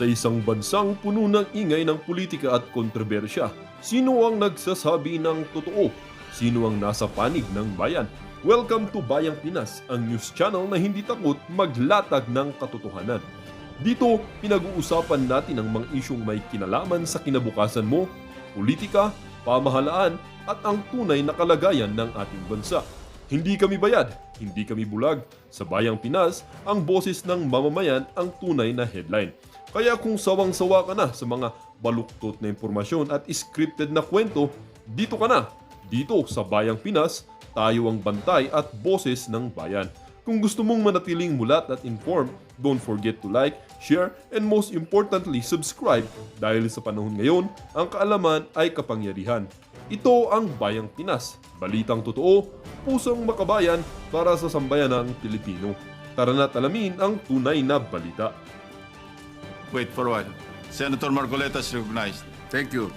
Sa isang bansang puno ng ingay ng politika at kontrobersya, sino ang nagsasabi ng totoo? Sino ang nasa panig ng bayan? Welcome to Bayang Pinas, ang news channel na hindi takot maglatag ng katotohanan. Dito, pinag-uusapan natin ang mga isyong may kinalaman sa kinabukasan mo, politika, pamahalaan at ang tunay na kalagayan ng ating bansa. Hindi kami bayad, hindi kami bulag. Sa Bayang Pinas, ang boses ng mamamayan ang tunay na headline. Kaya kung sawang-sawa ka na sa mga baluktot na impormasyon at scripted na kwento, dito ka na. Dito sa Bayang Pinas, tayo ang bantay at boses ng bayan. Kung gusto mong manatiling mulat at informed, don't forget to like, share, and most importantly, subscribe dahil sa panahon ngayon, ang kaalaman ay kapangyarihan. Ito ang Bayang Pinas, balitang totoo, pusong makabayan para sa sambayanang Pilipino. Tara na't alamin ang tunay na balita. Wait for a while. Senator Marcoleta is recognized. Thank you.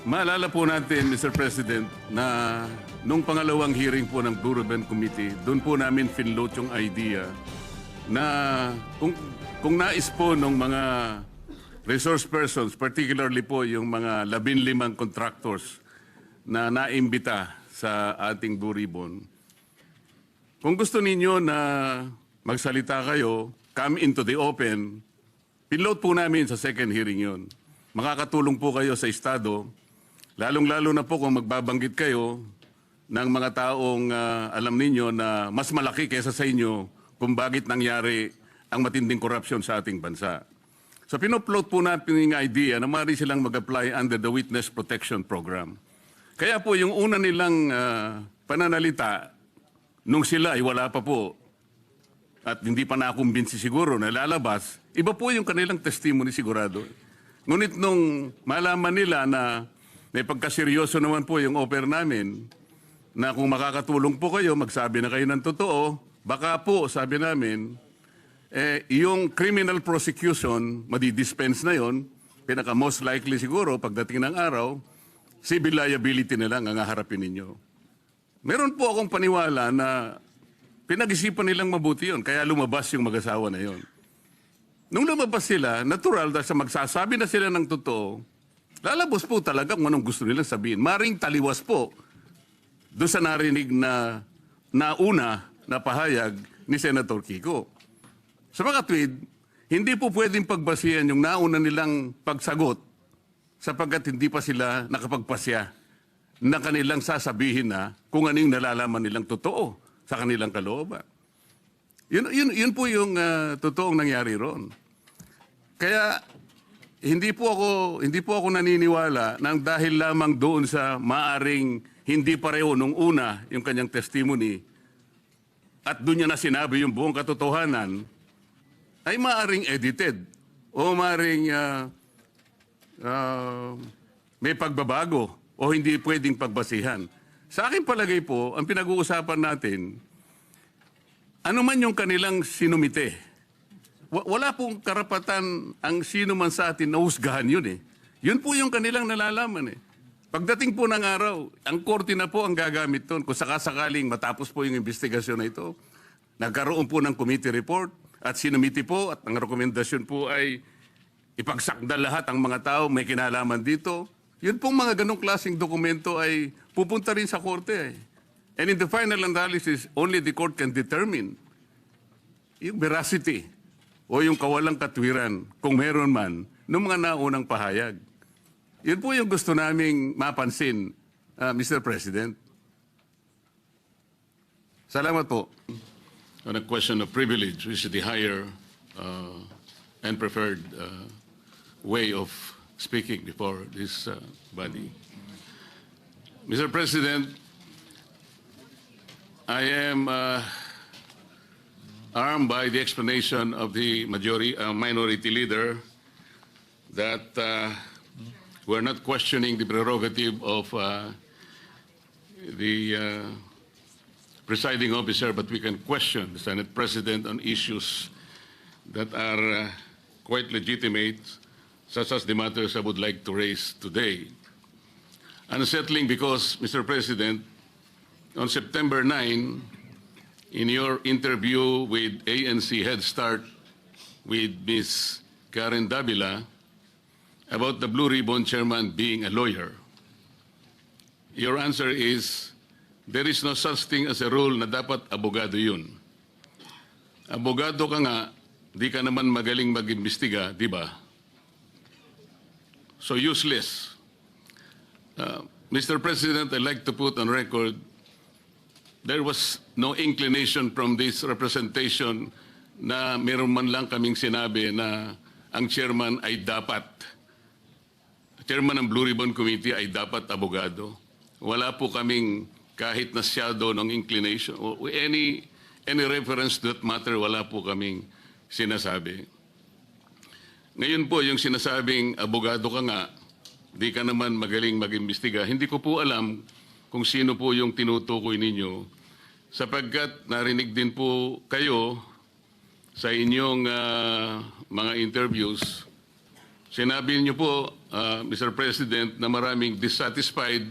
Maalala po natin, Mr. President, na nung pangalawang hearing po ng Blue Ribbon Committee, doon po namin finload yung idea na kung nais po ng mga resource persons, particularly po yung mga 15 contractors na naimbita sa ating Blue Ribbon, kung gusto ninyo na magsalita kayo, come into the open, pinload po namin sa second hearing yon. Makakatulong po kayo sa Estado, lalong-lalo na po kung magbabanggit kayo ng mga taong alam ninyo na mas malaki kaysa sa inyo kung bakit nangyari ang matinding korupsyon sa ating bansa. So pinupload po natin yung idea na maaari silang mag-apply under the Witness Protection Program. Kaya po yung una nilang pananalita, nung sila ay wala pa po at hindi pa nakumbinsi siguro na lalabas, iba po yung kanilang testimony sigurado. Ngunit nung malaman nila na may pagkaseryoso naman po yung offer namin, na kung makakatulong po kayo, magsabi na kayo ng totoo, baka po, sabi namin, yung criminal prosecution, madidispense na yon, pinaka most likely siguro, pagdating ng araw, civil liability na lang ang haharapin ninyo. Meron po akong paniwala na pinag-isipan nilang mabuti yon, kaya lumabas yung mag-asawa na yon. Nung lumabas sila, natural dahil sa magsasabi na sila ng totoo, lalabas po talaga kung anong gusto nilang sabihin. Maring taliwas po doon sa narinig na nauna na pahayag ni Senator Kiko. Sa mga tweet, hindi po pwedeng pagbasihan yung nauna nilang pagsagot sapagkat hindi pa sila nakapagpasya na kanilang sasabihin na kung anong nalalaman nilang totoo sa kanilang kalooban. Yun po yung totoong nangyari ron. Kaya hindi po ako naniniwala na dahil lamang doon sa maaring hindi pareho nung una yung kanyang testimony at doon niya na sinabi yung buong katotohanan ay maaring edited o maaring may pagbabago o hindi pwedeng pagbasihan. Sa akin palagay po, ang pinag-uusapan natin, ano man yung kanilang sinumite, wala pong karapatan ang sino man sa atin na husgahan yun eh. Yun po yung kanilang nalalaman eh. Pagdating po ng araw, ang korte na po ang gagamit doon. Kung sakasakaling matapos po yung investigasyon na ito, nagkaroon po ng committee report at sinumiti po at ang rekomendasyon po ay ipagsakda lahat ang mga tao may kinalaman dito. Yun pong mga ganong klaseng dokumento ay pupunta rin sa korte eh. And in the final analysis, only the court can determine yung veracity o yung kawalang katwiran, kung meron man, ng mga naunang pahayag. Yun po yung gusto naming mapansin, Mr. President. Salamat po. On a question of privilege, which is the higher and preferred way of speaking before this body. Mr. President, I am armed by the explanation of the minority leader that we're not questioning the prerogative of the presiding officer, but we can question the Senate President on issues that are quite legitimate, such as the matters I would like to raise today. Unsettling because, Mr. President, on September 9, in your interview with ANC Head Start with Ms. Karen Davila about the Blue Ribbon chairman being a lawyer. Your answer is, there is no such thing as a rule na dapat abogado yun. Abogado ka nga, di ka naman magaling mag-imbestiga, di ba? So useless. Mr. President, I'd like to put on record, there was no inclination from this representation na meron man lang kaming sinabi na ang chairman ay dapat, chairman ng Blue Ribbon Committee ay dapat abogado. Wala po kaming kahit na shadow ng inclination. O any reference to that matter, wala po kaming sinasabi. Ngayon po, yung sinasabing abogado ka nga, di ka naman magaling mag-imbestiga, hindi ko po alam kung sino po yung tinutukoy ninyo sapagkat narinig din po kayo sa inyong mga interviews. Sinabi niyo po, Mr. President, na maraming dissatisfied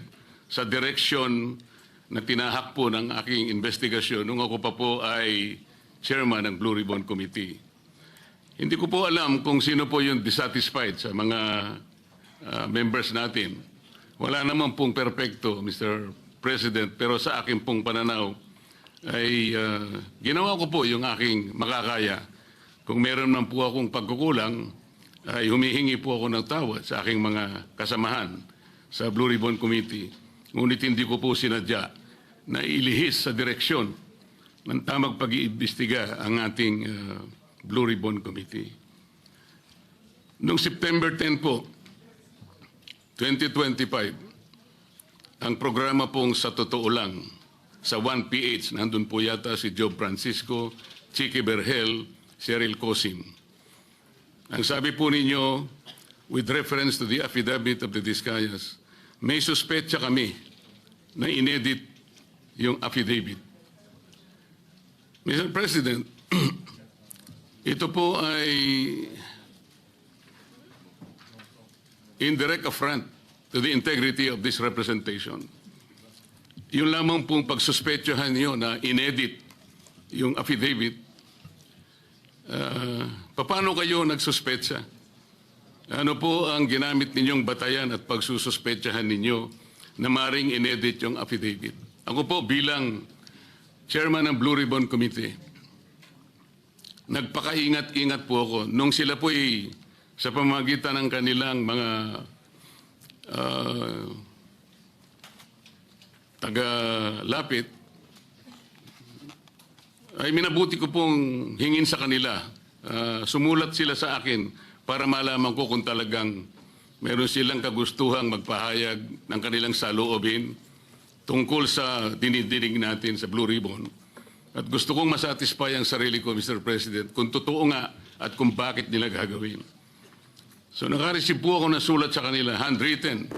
sa direction na tinahak po ng aking investigasyon nung ako pa po ay chairman ng Blue Ribbon Committee. Hindi ko po alam kung sino po yung dissatisfied sa mga members natin. Wala naman pong perpekto, Mr. President, pero sa akin pong pananaw ay ginawa ko po yung aking makakaya. Kung meron man po akong pagkukulang, ay humihingi po ako ng tawad sa aking mga kasamahan sa Blue Ribbon Committee. Ngunit hindi ko po sinadya na ilihis sa direksyon ng tamang pag-iimbestiga ang ating Blue Ribbon Committee. Noong September 10 po, 2025, ang programa pong Sa Totoo Lang, sa 1PH, nandun po yata si Joe Francisco, Chicky Berhel, Cheryl Cosim. Ang sabi po ninyo, with reference to the affidavit of the Discayas, may suspetsa kami na inedit yung affidavit. Mr. President, ito po ay indirect affront to the integrity of this representation. Yung lamang pong pagsuspetsahan niyo na inedit yung affidavit, paano kayo nagsuspetsa? Ano po ang ginamit ninyong batayan at pagsususpetsahan ninyo na maring inedit yung affidavit? Ako po bilang chairman ng Blue Ribbon Committee, nagpakaingat-ingat po ako nung sila po ay sa pamamagitan ng kanilang mga taga-lapit, ay minabuti ko pong hingin sa kanila. Sumulat sila sa akin para malaman ko kung talagang meron silang kagustuhang magpahayag ng kanilang saloobin tungkol sa dinidinig natin sa Blue Ribbon. At gusto kong masatisfy ang sarili ko, Mr. President, kung totoo nga at kung bakit nila gagawin. So nakareceive po ako ng sulat sa kanila, handwritten.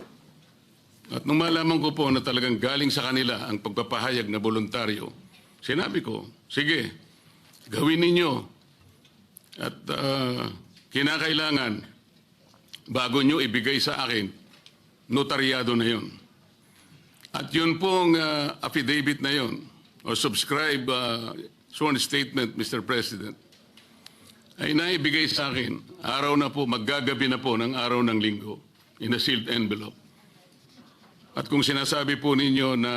At nung malaman ko po na talagang galing sa kanila ang pagpapahayag na voluntaryo, sinabi ko, sige, gawin ninyo. At kinakailangan, bago nyo ibigay sa akin, notaryado na yon. At yun pong affidavit na yon, o subscribe sworn statement, Mr. President, ay naibigay sa akin, araw na po, maggagabi na po ng araw ng linggo, in a sealed envelope. At kung sinasabi po ninyo na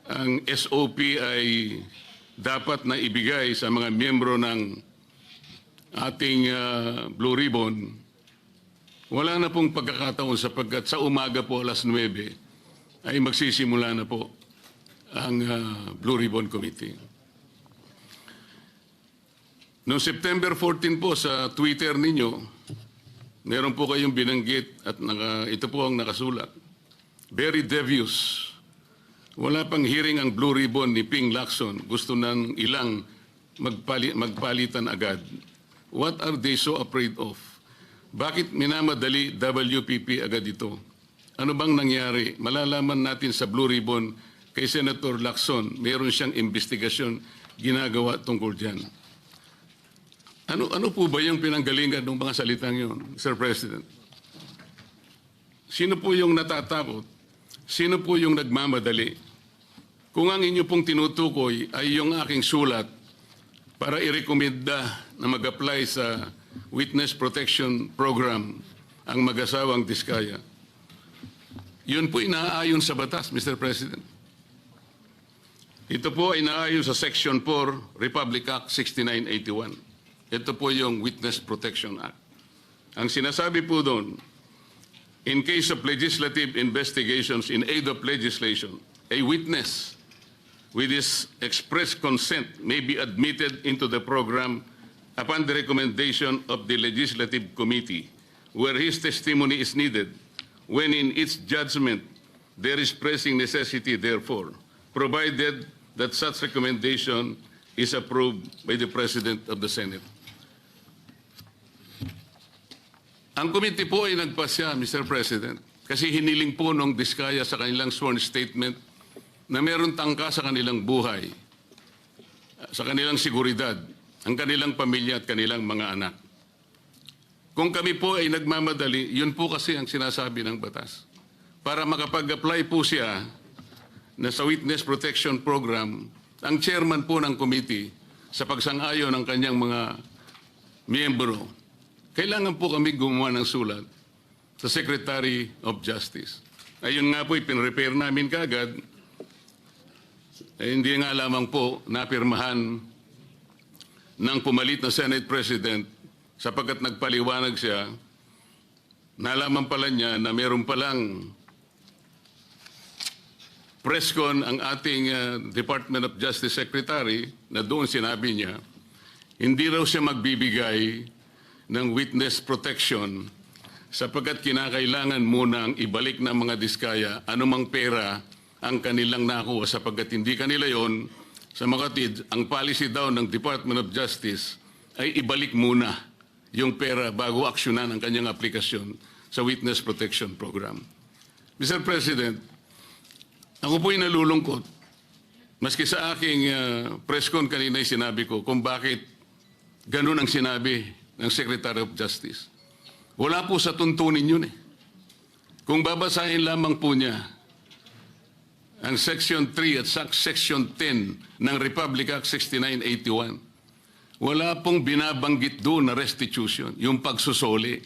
ang SOP ay dapat na ibigay sa mga miyembro ng ating Blue Ribbon, wala na pong pagkakataon sapagkat sa umaga po alas 9 ay magsisimula na po ang Blue Ribbon Committee. Noong September 14 po sa Twitter ninyo, meron po kayong binanggit at ito po ang nakasulat. Very devious. Wala pang hearing ang Blue Ribbon ni Ping Lacson. Gusto ng ilang magpalitan agad. What are they so afraid of? Bakit minamadali WPP agad ito? Ano bang nangyari? Malalaman natin sa Blue Ribbon kay Senator Lacson, meron siyang investigasyon ginagawa tungkol dyan. Ano po ba yung pinanggalingan ng mga salitang yun, Mr. President? Sino po yung natatakot? Sino po yung nagmamadali? Kung ang inyo pong tinutukoy ay yung aking sulat para irekomenda na mag-apply sa Witness Protection Program ang mag-asawang Diskaya, yun po inaayon sa batas, Mr. President. Ito po ay inaayon sa Section 4, Republic Act 6981. Ito po yung Witness Protection Act. Ang sinasabi po doon, in case of legislative investigations in aid of legislation, a witness with his express consent may be admitted into the program upon the recommendation of the Legislative Committee where his testimony is needed when in its judgment there is pressing necessity therefore, provided that such recommendation is approved by the President of the Senate. Ang committee po ay nagpasya, Mr. President, kasi hiniling po nung Diskaya sa kanilang sworn statement na meron tangka sa kanilang buhay, sa kanilang seguridad, ang kanilang pamilya at kanilang mga anak. Kung kami po ay nagmamadali, yun po kasi ang sinasabi ng batas. Para makapag-apply po siya na sa Witness Protection Program, ang chairman po ng committee sa pagsang-ayon ng kanyang mga miyembro, kailangan po kami gumawa ng sulat sa Secretary of Justice. Ayun nga po, ipinrepair namin kagad. Hindi nga lamang po napirmahan ng pumalit na Senate President sapagkat nagpaliwanag siya, nalaman pala niya na meron palang presscon ang ating Department of Justice Secretary na doon sinabi niya, hindi raw siya magbibigay ng witness protection sapagkat kinakailangan munang ibalik ng mga Diskaya anumang pera ang kanilang nakuha sapagkat hindi kanila yon. Sa makatid, ang policy daw ng Department of Justice ay ibalik muna yung pera bago aksyonan ang kanyang aplikasyon sa Witness Protection Program. Mr. President, ako po'y nalulungkot. Maski sa aking press con kanina ay sinabi ko kung bakit ganun ang sinabi ng Secretary of Justice. Wala po sa tuntunin yun eh. Kung babasahin lamang po niya ang Section 3 at Section 10 ng Republic Act 6981, wala pong binabanggit doon na restitution, yung pagsusuli.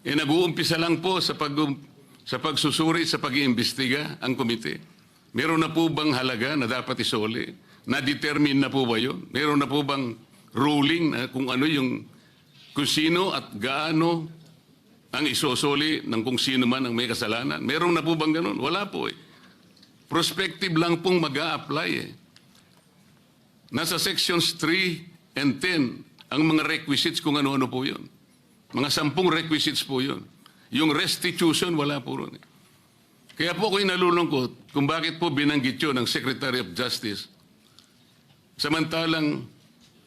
Nag-uumpisa lang po sa pagsusuri, sa pag-iimbestiga ang komite. Meron na po bang halaga na dapat isuli? Na-determine na po ba yun? Meron na po bang ruling na kung ano yung, kung sino at gaano ang isusuli ng kung sino man ang may kasalanan? Meron na po bang ganun? Wala po eh. Prospective lang pong mag-a-apply eh. Nasa Sections 3 and 10 ang mga requisites kung ano-ano po yun. Mga 10 requisites po yun. Yung restitution, wala po ron eh. Kaya po ako'y nalulungkot kung bakit po binanggit yun ng Secretary of Justice. Samantalang,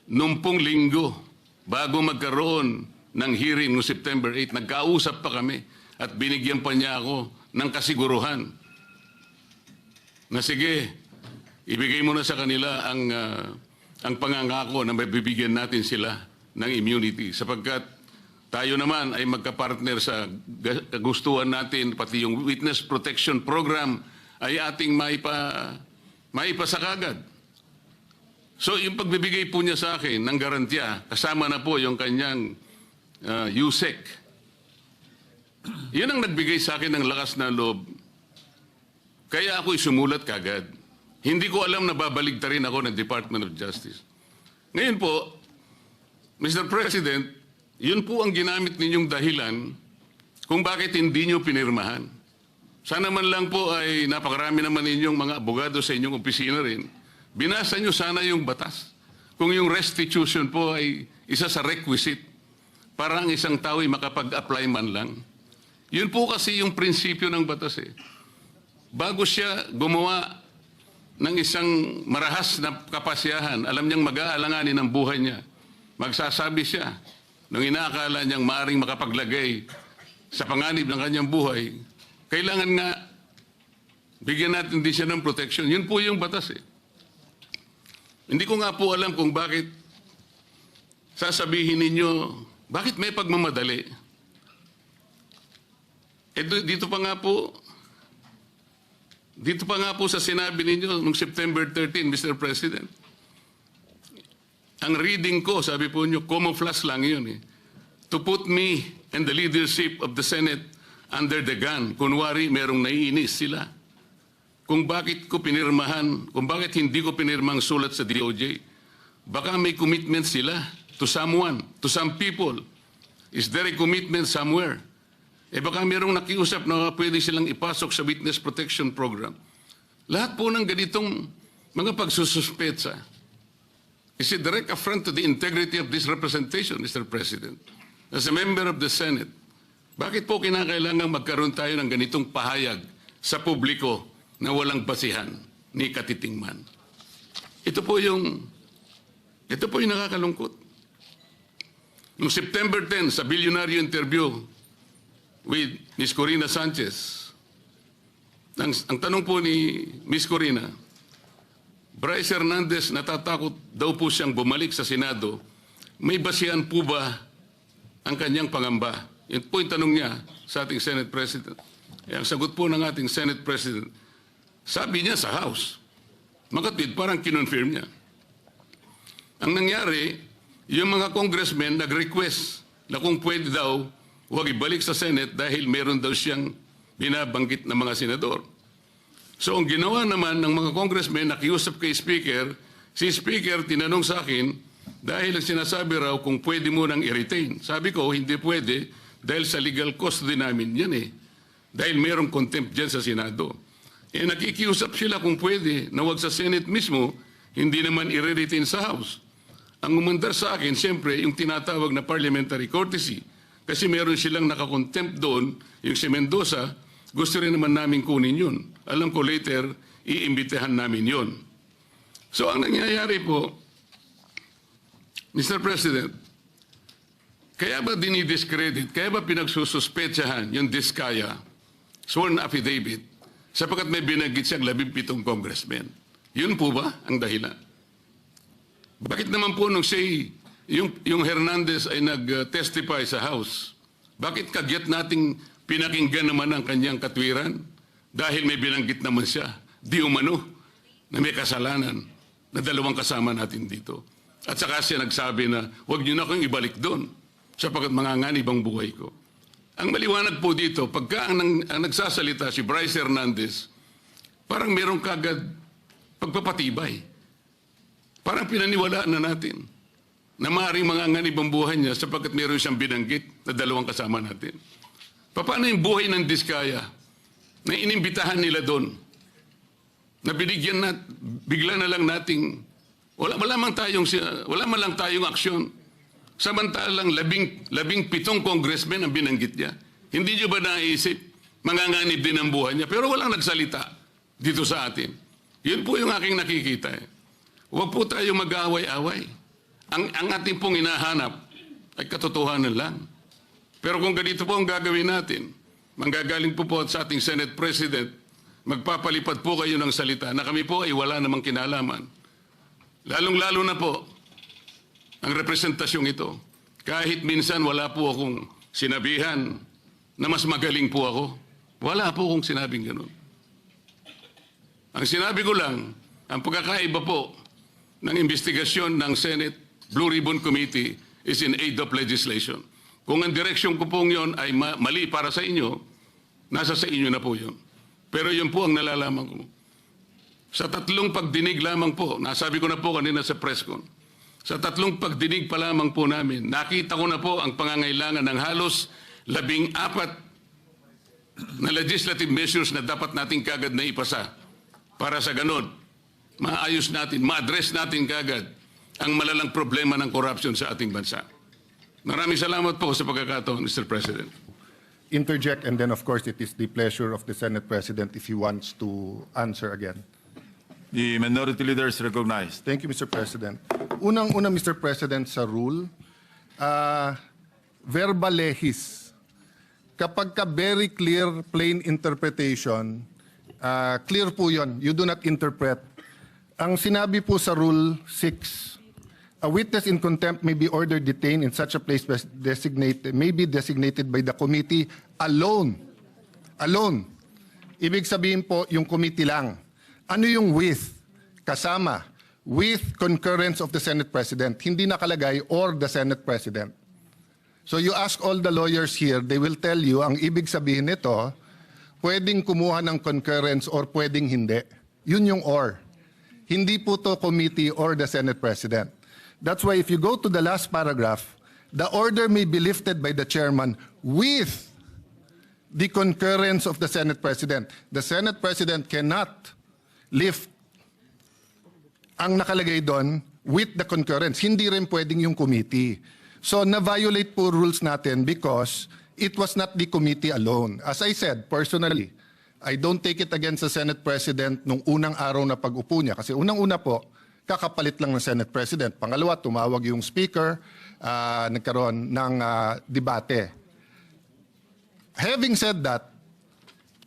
nung pong linggo, bago magkaroon ng hearing noong September 8, nagkausap pa kami at binigyan pa niya ako ng kasiguruhan na sige, ibigay mo na sa kanila ang pangangako na mabibigyan natin sila ng immunity sapagkat tayo naman ay magkapartner sa kagustuhan natin, pati yung Witness Protection Program ay ating maipasakagad. So yung pagbibigay po niya sa akin ng garantiya, kasama na po yung kanyang USEC. Yun ang nagbigay sa akin ng lakas na loob. Kaya ako'y sumulat kagad. Hindi ko alam na babaligtarin ako ng Department of Justice. Ngayon po, Mr. President, yun po ang ginamit ninyong dahilan kung bakit hindi nyo pinirmahan. Sana man lang po ay napakarami naman ninyong mga abogado sa inyong opisina rin. Binasa nyo sana yung batas. Kung yung restitution po ay isa sa requisite para ang isang tao ay makapag-apply man lang. Yun po kasi yung prinsipyo ng batas eh. Bago siya gumawa ng isang marahas na kapasyahan, alam niyang mag-aalanganin ang buhay niya. Magsasabi siya, nung inaakala niyang maaaring makapaglagay sa panganib ng kanyang buhay, kailangan nga bigyan natin din siya ng protection. Yun po yung batas eh. Hindi ko nga po alam kung bakit sasabihin ninyo, bakit may pagmamadali? Dito pa nga po sa sinabi ninyo noong September 13, Mr. President. Ang reading ko, sabi po nyo, camouflage lang yun eh. To put me and the leadership of the Senate under the gun. Kunwari, merong naiinis sila. Kung bakit ko pinirmahan, kung bakit hindi ko pinirmang sulat sa DOJ, baka may commitment sila to someone, to some people. Is there a commitment somewhere? Baka merong nakiusap na pwede silang ipasok sa Witness Protection Program. Lahat po ng ganitong mga pagsususpetsa is a direct affront to the integrity of this representation, Mr. President. As a member of the Senate, bakit po kinakailangan magkaroon tayo ng ganitong pahayag sa publiko na walang basihan ni katitingman? Ito po yung nakakalungkot. Noong September 10, sa bilyonaryo interview with Ms. Corina Sanchez, ang tanong po ni Ms. Corina, Bryce Hernandez, natatakot daw po siyang bumalik sa Senado. May basihan po ba ang kanyang pangamba? Yun po yung tanong niya sa ating Senate President. Ang sagot po ng ating Senate President, sabi niya sa House. Makatwid, parang kinonfirm niya. Ang nangyari, yung mga congressmen nag-request na kung pwede daw, huwag ibalik sa Senate dahil meron daw siyang binabanggit na mga senador. So ang ginawa naman ng mga congressmen, nakiusap kay Speaker, si Speaker tinanong sa akin, dahil ang sinasabi raw kung pwede mo nang i-retain. Sabi ko, hindi pwede dahil sa legal custody namin yan eh. Dahil merong contempt dyan sa Senado. Nakikiusap sila kung pwede na wag sa Senate mismo, hindi naman i-retain sa House. Ang umandar sa akin, siyempre, yung tinatawag na parliamentary courtesy. Kasi meron silang nakakontempt doon, yung si Mendoza, gusto rin naman namin kunin yun. Alam ko later, iimbitahan namin yun. So ang nangyayari po, Mr. President, kaya ba dinidiscredit, kaya ba pinagsususpetsahan yung Diskaya sworn affidavit sapagkat may binanggit siyang 17 congressmen? Yun po ba ang dahilan? Bakit naman po nung yung Hernandez ay nag-testify sa House, bakit kagyat nating pinakinggan naman ang kanyang katwiran? Dahil may binanggit naman siya, di umano, na may kasalanan na dalawang kasama natin dito. At saka siya nagsabi na, huwag niyo na akong ibalik doon sapagkat manganganib ang buhay ko. Ang maliwanag po dito, pagka ang nagsasalita si Bryce Hernandez, parang merong kagad pagpapatibay. Parang pinaniwalaan na natin na maaaring manganganib ang buhay niya sapagkat meron siyang binanggit na dalawang kasama natin. Paano yung buhay ng Diskaya na inimbitahan nila doon? Na binigyan na, bigla na lang nating, wala man lang tayong aksyon. Samantalang 17 congressmen ang binanggit niya. Hindi niyo ba naisip, manganganib din ang buhay niya? Pero walang nagsalita dito sa atin. Yun po yung aking nakikita. Huwag po tayong mag-aaway-away. Ang ating pong hinahanap ay katotohanan lang. Pero kung ganito po ang gagawin natin, manggagaling po sa ating Senate President, magpapalipad po kayo ng salita na kami po ay wala namang kinalaman. Lalong-lalo na po ang representasyong ito. Kahit minsan wala po akong sinabihan na mas magaling po ako. Wala po akong sinabing ganun. Ang sinabi ko lang, ang pagkakaiba po ng investigasyon ng Senate Blue Ribbon Committee is in aid of legislation. Kung ang direksyon ko pong yun ay mali para sa inyo, nasa sa inyo na po yun. Pero yun po ang nalalaman ko. Sa 3 pagdinig lamang po, nasabi ko na po kanina sa press con, sa 3 pagdinig pa lamang po namin, nakita ko na po ang pangangailangan ng halos 14 na legislative measures na dapat natin kagad na ipasa para sa ganon, maayos natin, ma-address natin kagad ang malalang problema ng corruption sa ating bansa. Maraming salamat po sa pagkakataon, Mr. President. Interject, and then of course it is the pleasure of the Senate President if he wants to answer again. The minority leader is recognized. Thank you, Mr. President. Unang-una, Mr. President, sa rule, verba lehis. Kapag ka very clear, plain interpretation, clear po yun. You do not interpret. Ang sinabi po sa Rule 6, a witness in contempt may be ordered detained in such a place may be designated by the committee alone. Alone. Ibig sabihin po, yung committee lang. Ano yung with? Kasama. with concurrence of the Senate President. Hindi nakalagay or the Senate President. So you ask all the lawyers here, they will tell you, ang ibig sabihin nito, pwedeng kumuha ng concurrence or pwedeng hindi. Yun yung or. Hindi po to committee or the Senate President. That's why if you go to the last paragraph, the order may be lifted by the chairman with the concurrence of the Senate President. The Senate President cannot lift ang nakalagay doon with the concurrence. Hindi rin pwedeng yung committee. So na-violate po rules natin because it was not the committee alone. As I said, personally, I don't take it against the Senate President nung unang araw na pag-upo niya. Kasi unang-una po, kakapalit lang ng Senate President. Pangalawa, tumawag yung Speaker, nagkaroon ng debate. Having said that,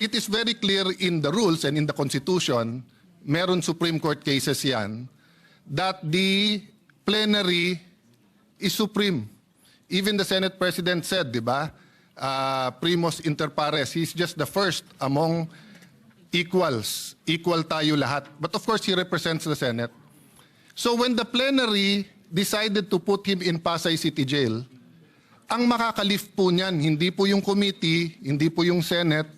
it is very clear in the rules and in the Constitution, meron Supreme Court cases yan, that the plenary is supreme. Even the Senate President said, di ba, primus inter pares, he's just the first among equals. Equal tayo lahat. But of course, he represents the Senate. So when the plenary decided to put him in Pasay City Jail, ang makakalift po niyan, hindi po yung committee, hindi po yung Senate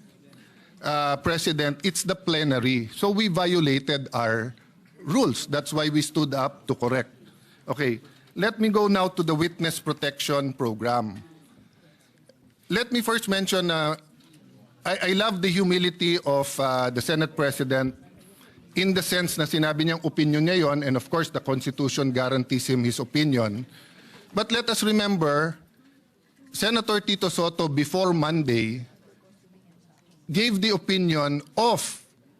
President, it's the plenary. So we violated our rules. That's why we stood up to correct. Okay, let me go now to the Witness Protection Program. Let me first mention, I love the humility of the Senate President in the sense na sinabi niyang opinion niya yon, and of course the Constitution guarantees him his opinion. But let us remember, Senator Tito Soto before Monday gave the opinion of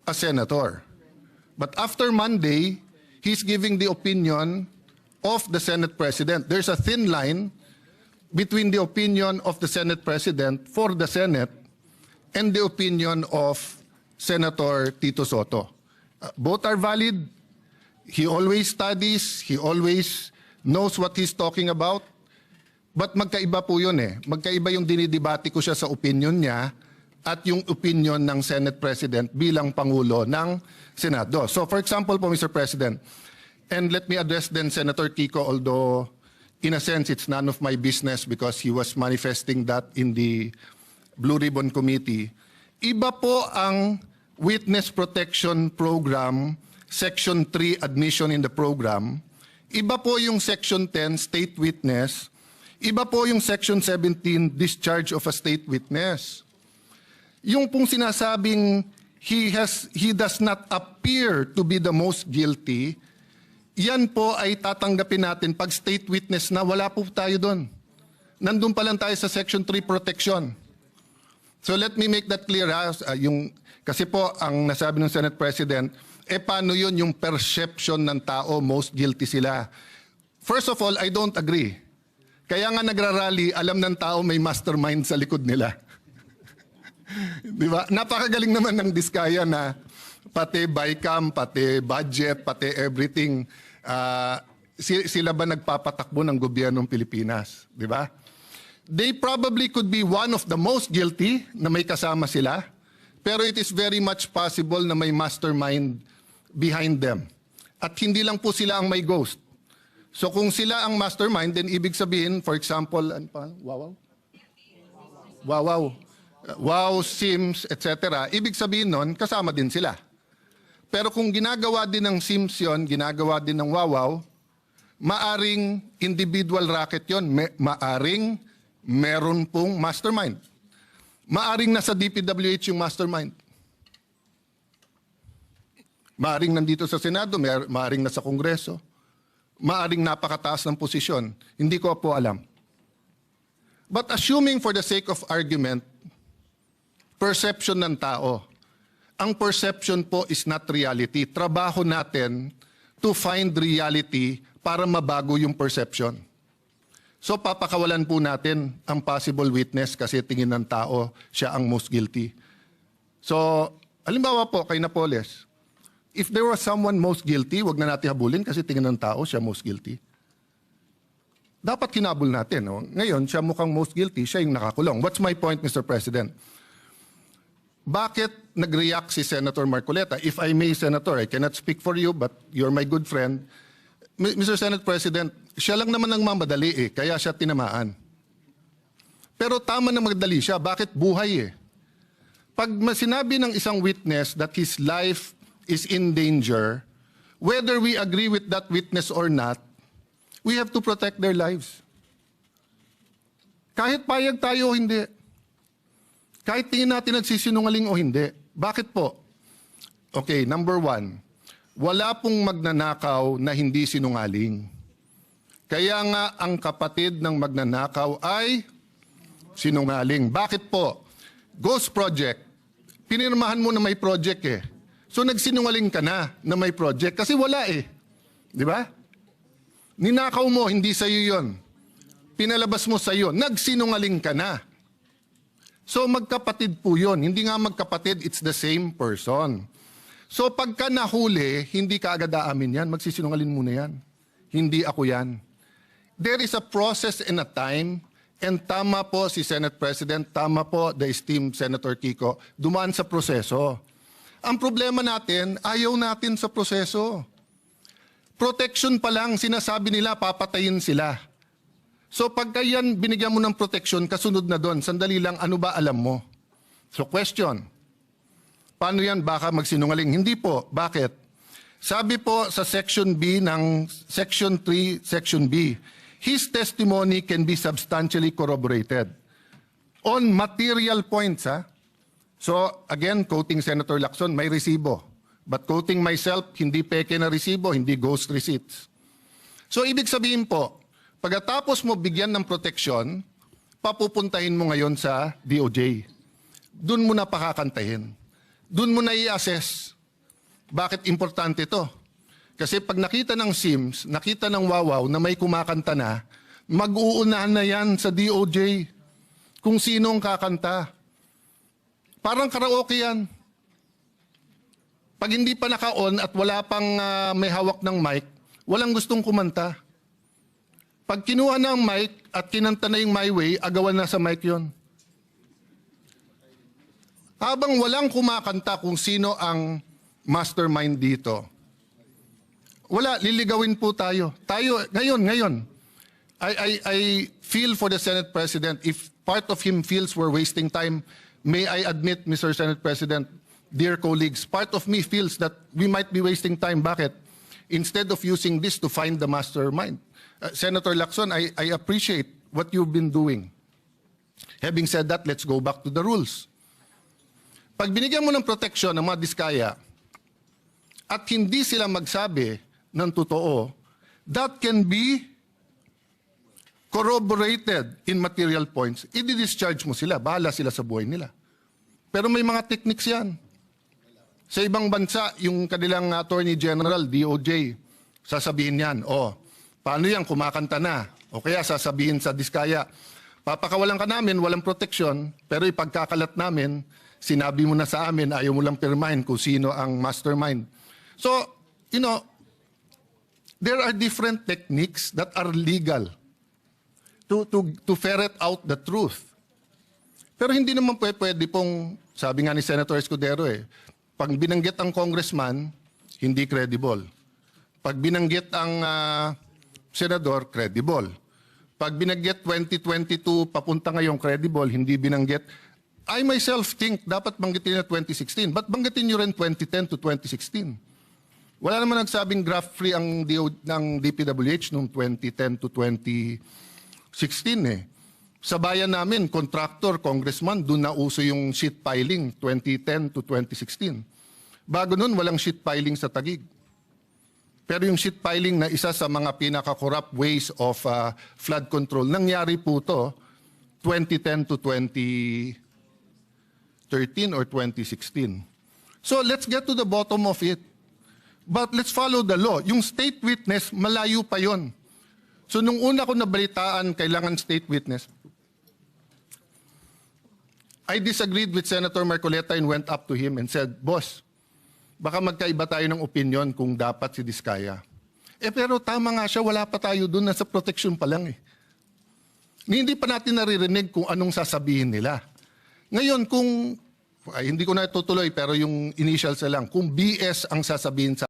a senator. But after Monday, he's giving the opinion of the Senate President. There's a thin line between the opinion of the Senate President for the Senate and the opinion of Senator Tito Soto. Both are valid. He always studies. He always knows what he's talking about. But magkaiba po yun eh. Magkaiba yung dinidebate ko siya sa opinion niya at yung opinion ng Senate President bilang Pangulo ng Senado. So for example po, Mr. President, and let me address then Senator Kiko, although in a sense it's none of my business because he was manifesting that in the Blue Ribbon Committee. Iba po ang Witness Protection Program, Section 3, Admission in the Program. Iba po yung Section 10, State Witness. Iba po yung Section 17, Discharge of a State Witness. Yung pong sinasabing he does not appear to be the most guilty, yan po ay tatanggapin natin pag state witness na wala po tayo doon. Nandun pa lang tayo sa Section 3 protection. So let me make that clear. Kasi po ang nasabi ng Senate President, paano yun yung perception ng tao, most guilty sila? First of all, I don't agree. Kaya nga nagrarally, alam ng tao may mastermind sa likod nila. Di ba? Napakagaling naman ng diskaya na pati BICAM, pati budget, pati everything, sila ba nagpapatakbo ng gobyernong Pilipinas? Di ba? They probably could be one of the most guilty na may kasama sila, pero it is very much possible na may mastermind behind them. At hindi lang po sila ang may ghost. So kung sila ang mastermind, then ibig sabihin, for example, ano pa? Wow, Sims, etc. Ibig sabihin nun, kasama din sila. Pero kung ginagawa din ng Sims yun, ginagawa din ng Wawaw, maaring individual racket yun, maaring meron pong mastermind. Maaring nasa DPWH yung mastermind. Maaring nandito sa Senado, maaring nasa Kongreso. Maaring napakataas ng posisyon. Hindi ko po alam. But assuming for the sake of argument, perception ng tao. Ang perception po is not reality. Trabaho natin to find reality para mabago yung perception. So papakawalan po natin ang possible witness kasi tingin ng tao siya ang most guilty. So, halimbawa po kay Napoles, if there was someone most guilty, wag na natin habulin kasi tingin ng tao siya most guilty. Dapat hinabol natin. No? Ngayon, siya mukhang most guilty, siya yung nakakulong. What's my point, Mr. President? bakit nag-react si Senator Marcoleta? If I may, Senator, I cannot speak for you, but you're my good friend. Mr. Senate President, siya lang naman ang mamadali kaya siya tinamaan. Pero tama na magdali siya, bakit buhay Pag sinabi ng isang witness that his life is in danger, whether we agree with that witness or not, we have to protect their lives. Kahit payag tayo o hindi. Kahit tingin natin nagsisinungaling o hindi. Bakit po? Okay, number one, wala pong magnanakaw na hindi sinungaling. Kaya nga ang kapatid ng magnanakaw ay sinungaling. Bakit po? Ghost project. Pinirmahan mo na may project So nagsinungaling ka na may project kasi wala Di ba? Ninakaw mo, hindi sa'yo yon. Pinalabas mo sa'yo, nagsinungaling ka na. So magkapatid po yun. Hindi nga magkapatid, it's the same person. So pagka nahuli, hindi ka agad aamin yan. Magsisinungaling muna yan. Hindi ako yan. There is a process and a time, and tama po si Senate President, tama po the esteemed Senator Kiko, dumaan sa proseso. Ang problema natin, ayaw natin sa proseso. Protection pa lang, sinasabi nila, papatayin sila. So pagka yan, binigyan mo ng protection, kasunod na doon, sandali lang, ano ba alam mo? So question, paano yan baka magsinungaling? Hindi po. Bakit? Sabi po sa Section B ng Section 3, Section B, his testimony can be substantially corroborated on material points. So again, quoting Senator Lacson, may resibo. But quoting myself, hindi peke na resibo, hindi ghost receipts. So ibig sabihin po, pagkatapos mo bigyan ng proteksyon, papupuntahin mo ngayon sa DOJ. Doon mo na pakakantahin. Doon mo na i-assess. Bakit importante to? Kasi pag nakita ng SIMS, nakita ng Wawaw na may kumakanta na, mag-uunahan na yan sa DOJ kung sino ang kakanta. Parang karaoke yan. Pag hindi pa naka-on at wala pang may hawak ng mic, walang gustong kumanta. Pag kinuha na ang mic at kinanta na yung My Way, agawan na sa mic yon. Habang walang kumakanta kung sino ang mastermind dito, wala, liligawin po tayo. Ngayon, I feel for the Senate President, if part of him feels we're wasting time, may I admit, Mr. Senate President, dear colleagues, part of me feels that we might be wasting time. Bakit? Instead of using this to find the mastermind. Senator Lacson, I appreciate what you've been doing. Having said that, let's go back to the rules. Pag binigyan mo ng proteksyon ng mga diskaya at hindi sila magsabi ng totoo, that can be corroborated in material points. I-discharge mo sila, bahala sila sa buhay nila. Pero may mga techniques yan. Sa ibang bansa, yung kanilang Attorney General, DOJ, sasabihin yan, paano yan, kumakanta na? O kaya sasabihin sa diskaya, papakawalan ka namin, walang proteksyon, pero ipagkakalat namin, sinabi mo na sa amin, ayaw mo lang pirmahin kung sino ang mastermind. So, there are different techniques that are legal to ferret out the truth. Pero hindi naman pwede pong, sabi nga ni Senator Escudero pag binanggit ang congressman, hindi credible. Pag binanggit ang senador, credible. Pag binanggit 2022, papunta ngayong credible, hindi binanggit. I myself think dapat banggitin na 2016. Ba't banggitin nyo rin 2010 to 2016? Wala naman nagsabing graft-free ang ng DPWH noong 2010 to 2016 Sa bayan namin, contractor, congressman, doon na uso yung sheet piling 2010 to 2016. Bago noon, walang sheet piling sa Taguig. Pero yung sheet piling na isa sa mga pinaka-corrupt ways of flood control, nangyari po to 2010 to 2013 or 2016. So let's get to the bottom of it. But let's follow the law. Yung state witness, malayo pa yon. So nung una ko nabalitaan, kailangan state witness, I disagreed with Senator Marcoleta and went up to him and said, Boss, baka magkaiba tayo ng opinion kung dapat si Diskaya. Pero tama nga siya, wala pa tayo doon, nasa protection pa lang Hindi pa natin naririnig kung anong sasabihin nila. Ngayon, kung ay, hindi ko na tutuloy pero yung initials na lang, kung BS ang sasabihin sa